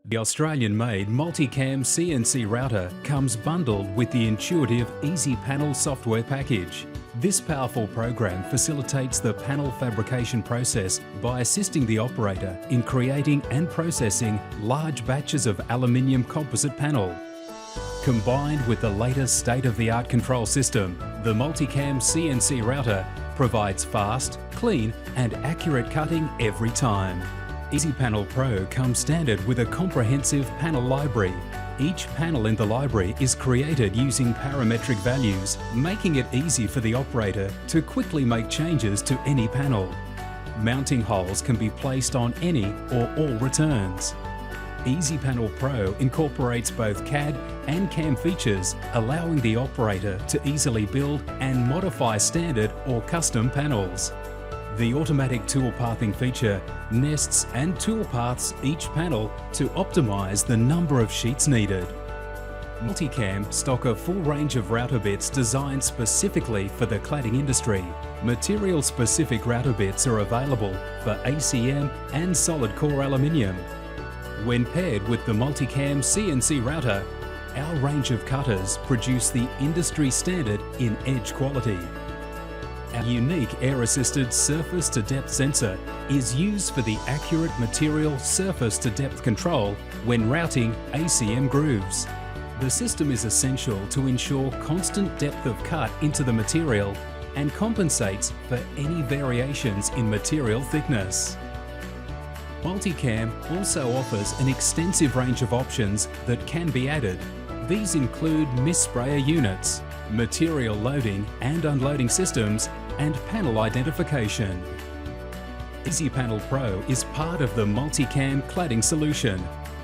The Australian-made Multicam CNC router comes bundled with the intuitive EZI-Panel software package. This powerful program facilitates the panel fabrication process by assisting the operator in creating and processing large batches of aluminium composite panel. Combined with the latest state-of-the-art control system, the Multicam CNC router provides fast, clean and accurate cutting every time. EZI-Panel Pro comes standard with a comprehensive panel library. Each panel in the library is created using parametric values, making it easy for the operator to quickly make changes to any panel. Mounting holes can be placed on any or all returns. EZI-Panel Pro incorporates both CAD and CAM features, allowing the operator to easily build and modify standard or custom panels. The automatic tool pathing feature nests and tool paths each panel to optimize the number of sheets needed. Multicam stock a full range of router bits designed specifically for the cladding industry. Material-specific router bits are available for ACM and Solid Core aluminium. When paired with the Multicam CNC router, our range of cutters produce the industry standard in edge quality. Our unique air-assisted surface-to-depth sensor is used for the accurate material surface-to-depth control when routing ACM grooves. The system is essential to ensure constant depth of cut into the material and compensates for any variations in material thickness. Multicam also offers an extensive range of options that can be added. These include mist sprayer units, material loading and unloading systems, and panel identification. EZI-Panel Pro is part of the Multicam cladding solution,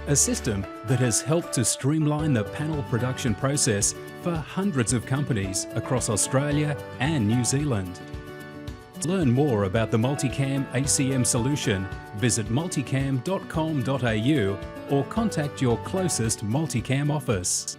a system that has helped to streamline the panel production process for hundreds of companies across Australia and New Zealand. To learn more about the Multicam ACM solution, visit multicam.com.au or contact your closest Multicam office.